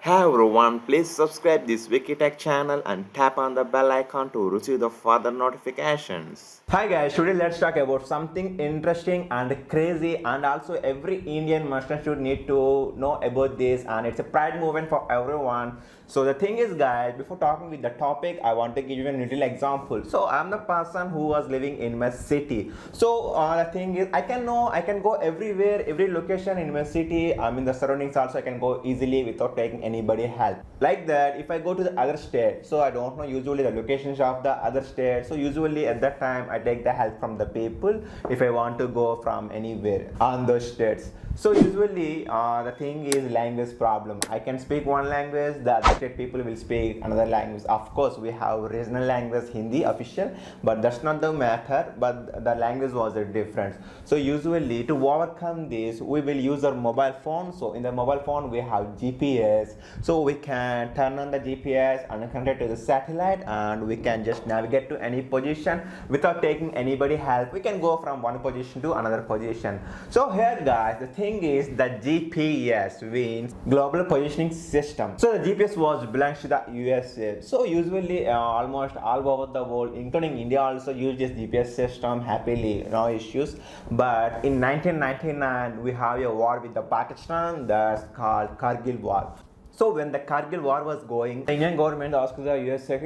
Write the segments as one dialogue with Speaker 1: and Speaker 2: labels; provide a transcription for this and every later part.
Speaker 1: Hi everyone, please subscribe this Wikitech channel and tap on the bell icon to receive the further notifications.
Speaker 2: Hi guys, today let's talk about something interesting and crazy, and also every Indian Muslim should need to know about this, and it's a pride movement for everyone. So the thing is guys, before talking with the topic, I want to give you a little example. So I'm the person who was living in my city. So the thing is I can go everywhere, every location in my city. I mean the surroundings also I can go easily without taking anybody help. Like that, if I go to the other state, so I don't know usually the locations of the other state. So usually at that time I take the help from the people if I want to go from anywhere on those states. So usually the thing is language problem. I can speak one language, the other state people will speak another language. Of course we have regional language Hindi official, but that's not the matter, but the language was a difference. So usually to overcome this we will use our mobile phone. So in the mobile phone we have GPS, so we can turn on the GPS and connect to the satellite, and we can just navigate to any position without taking anybody help. We can go from one position to another position. So here guys, the thing is that GPS means global positioning system. So the GPS was belongs to the USA. So usually almost all over the world including India also use this GPS system happily, no issues. But in 1999 we have a war with the Pakistan that's called Kargil war. So when the Kargil war was going, the Indian government asked the USA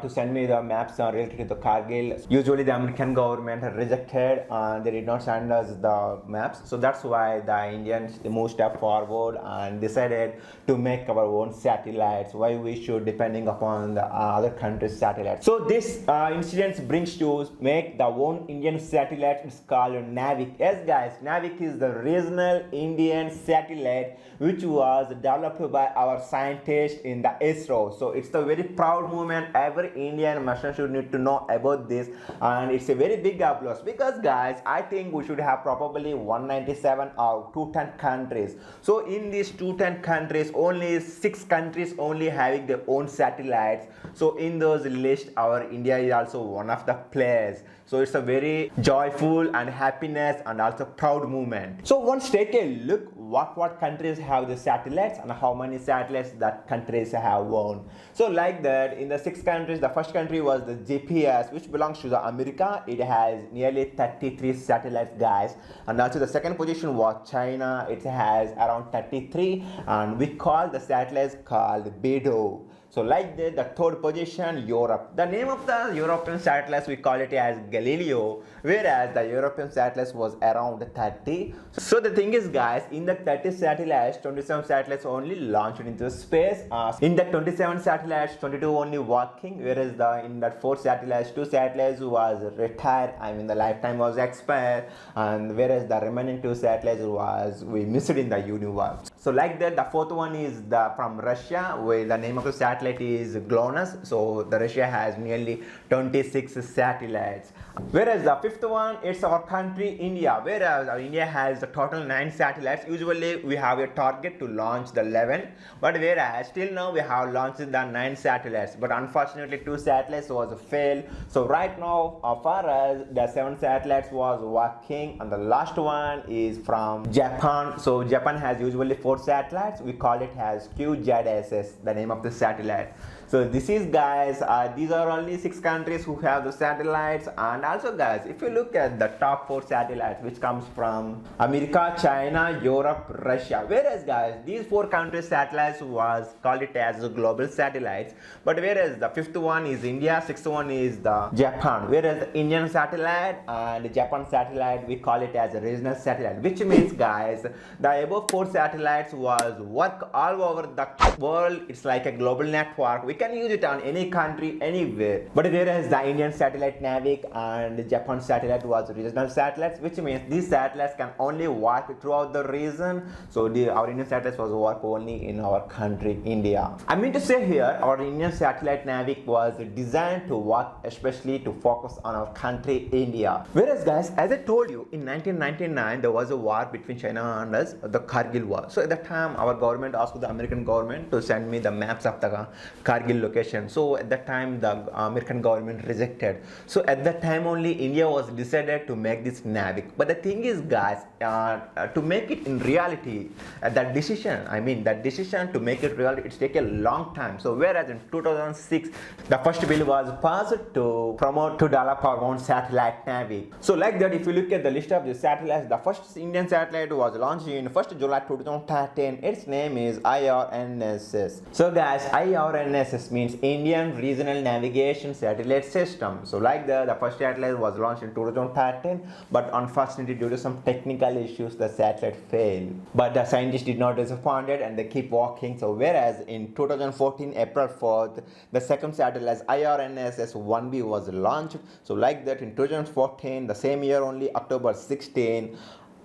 Speaker 2: to send me the maps related to the Kargil. Usually the American government rejected and they did not send us the maps. So that's why the Indians moved step forward and decided to make our own satellites. Why we should depending upon the other countries' satellites. So this incident brings to make the own Indian satellite. It's called Navic. Yes guys, Navic is the regional Indian satellite which was developed by our scientists in the ISRO. So it's a very proud moment. Every Indian Muslim should need to know about this, and it's a very big applause because guys, I think we should have probably 197 or 210 countries. So in these 210 countries, only 6 countries only having their own satellites. So in those list, our India is also one of the players. So it's a very joyful and happiness and also proud moment. So once take a look what countries have the satellites and how many satellites that countries have won. So like that, in the 6 countries, the first country was the GPS, which belongs to the America. It has nearly 33 satellites guys, and also the second position was China. It has around 33, and we call the satellites called BEDO. So like that, the third position, Europe. The name of the European satellites, we call it as Galileo, whereas the European satellites was around 30. So the thing is guys, in the 30 satellites, 27 satellites only launched into space. In the 27 satellites, 22 only working, whereas in that 4 satellites, 2 satellites was retired. I mean the lifetime was expired, and whereas the remaining 2 satellites we missed in the universe. So like that, the fourth one is from Russia, where the name of the satellite is GLONASS. So the Russia has nearly 26 satellites. Whereas the fifth one, it's our country India, whereas our India has the total 9 satellites. Usually we have a target to launch the 11, but whereas till now we have launched the 9 satellites, but unfortunately 2 satellites was a fail. So right now for us the 7 satellites was working, and the last one is from Japan. So Japan has usually 4 satellites. We call it as QZSS, the name of the satellite. So this is guys, these are only 6 countries who have the satellites. And also guys, if you look at the top 4 satellites, which comes from America, China, Europe, Russia, whereas guys, these 4 countries satellites was called it as global satellites, but whereas the 5th one is India, 6th one is the Japan, whereas the Indian satellite and the Japan satellite we call it as a regional satellite, which means guys, the above 4 satellites was work all over the world. It's like a global network. We can use it on any country, anywhere. But whereas the Indian satellite Navic and the Japan satellite was regional satellites, which means these satellites can only work throughout the region. So our Indian satellites was work only in our country, India. I mean to say here, our Indian satellite Navic was designed to work especially to focus on our country, India. Whereas guys, as I told you, in 1999 there was a war between China and us, the Kargil war. So at that time our government asked the American government to send me the maps of the Kargil location. So at that time the American government rejected. So at that time only India was decided to make this Navic. But the thing is guys, to make it in reality, that decision vision to make it reality, it's taken a long time. So whereas in 2006 the first bill was passed to promote to develop our own satellite Navic. So like that, if you look at the list of the satellites, the first Indian satellite was launched in 1st July 2013. Its name is IRnss. So guys, IRnss means Indian Regional Navigation Satellite System. So like the first satellite was launched in 2013, but unfortunately due to some technical issues the satellite failed. But the scientists did not disappointed and they keep working. So whereas in 2014 April 4th the second satellite IRNSS 1B was launched. So like that in 2014, the same year only, October 16,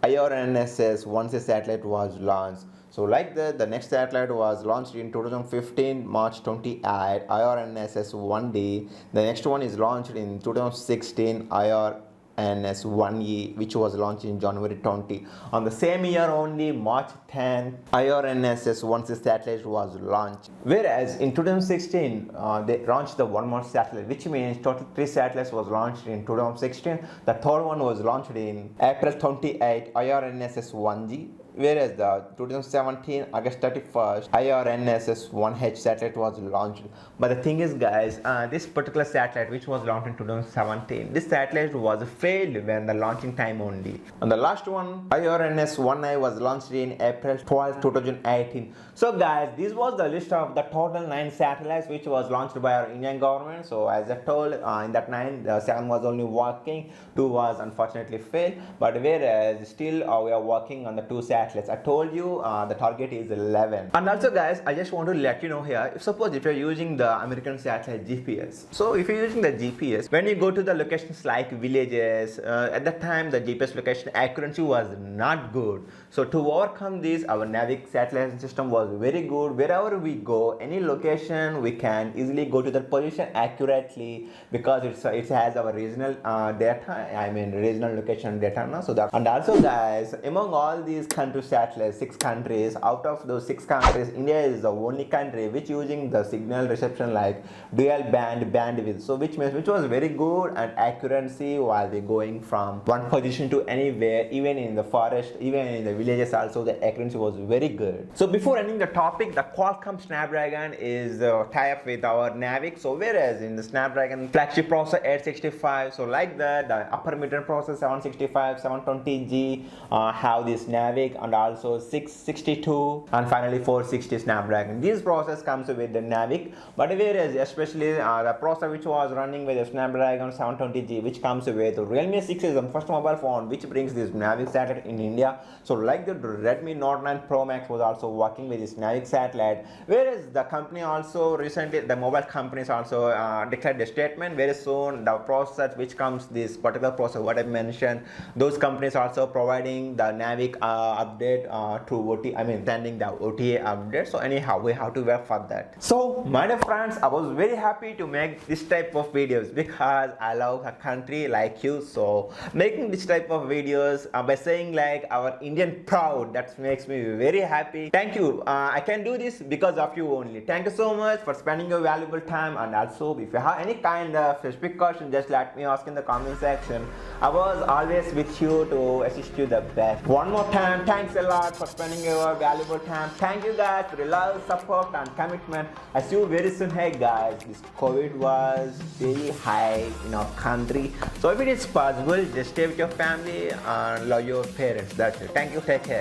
Speaker 2: IRNSS 1C satellite was launched. So like that, the next satellite was launched in 2015 March 28, IRNSS 1D. The next one is launched in 2016, IRNS1E, which was launched in January 20. On the same year only, March 10, IRNSS 1C satellite was launched. Whereas in 2016, they launched the one more satellite, which means total 3 satellites was launched in 2016. The third one was launched in April 28, IRNSS 1G. Whereas the 2017 August 31st IRNSS 1H satellite was launched. But the thing is guys, this particular satellite which was launched in 2017, this satellite was failed when the launching time only. And the last one, IRNS 1I, was launched in April 12, 2018. So guys, this was the list of the total 9 satellites which was launched by our Indian government. So as I told, in that 9, 7 was only working, 2 was unfortunately failed. But whereas still we are working on the 2 satellites. I told you the target is 11. And also guys, I just want to let you know here, if you're using the American satellite GPS. So if you're using the GPS, when you go to the locations like villages, at that time the GPS location accuracy was not good. So to overcome this, our Navic satellite system was very good. Wherever we go, any location, we can easily go to the position accurately because it has our regional data, regional location data now. So that, and also guys, among all these countries satellites, 6 countries, out of those 6 countries, India is the only country which using the signal reception like dual bandwidth. So which means which was very good and accuracy while we going from one position to anywhere, even in the forest, even in the villages also the accuracy was very good. So before ending the topic, the Qualcomm Snapdragon is tie-up with our Navic. So whereas in the Snapdragon flagship processor 865, so like that the upper mid-range processor 765, 720G have this Navic, and also 662 and finally 460 Snapdragon. These processors comes with the Navic, but whereas especially the processor which was running with the Snapdragon 720G, which comes with Realme 6 is the first mobile phone which brings this Navic satellite in India. So like the Redmi Note 9 Pro Max was also working with this Navic satellite, whereas the company also recently, the mobile companies also declared a statement very soon the processor which comes, this particular processor what I mentioned, those companies also providing the Navic update to sending the OTA update. So anyhow, we have to wait for that. So my dear friends, I was very happy to make this type of videos because I love a country like you. So making this type of videos by saying like our Indian proud, that makes me very happy. Thank you. I can do this because of you only. Thank you so much for spending your valuable time. And also if you have any kind of specific question, just let me ask in the comment section. I was always with you to assist you the best. One more time, thanks a lot for spending your valuable time. Thank you guys for your love, support and commitment. I see you very soon. Hey guys, this COVID was very high in our country, so if it is possible, just stay with your family and love your parents. That's it. Thank you. Take care.